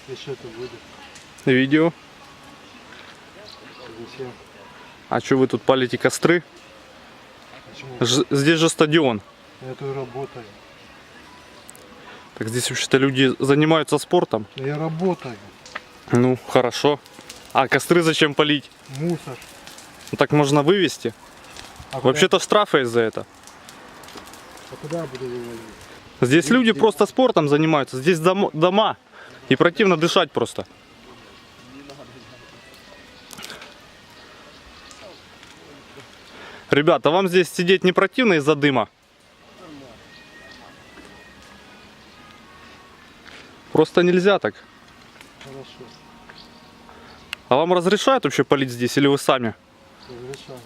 И что это будет? Видео. Зачем? А что вы тут палите костры? Почему? Здесь же стадион. Я тут работаю. Так здесь вообще-то люди занимаются спортом. Я работаю. Ну, хорошо. А костры зачем палить? Мусор. Ну, так можно вывести. А Вообще-то штрафы за это. куда я буду вывозить? Здесь люди просто спортом занимаются. Здесь дома. И противно дышать просто. Ребята, вам здесь сидеть не противно из-за дыма? Просто нельзя так. Хорошо. А вам разрешают вообще палить здесь или вы сами? Разрешаю.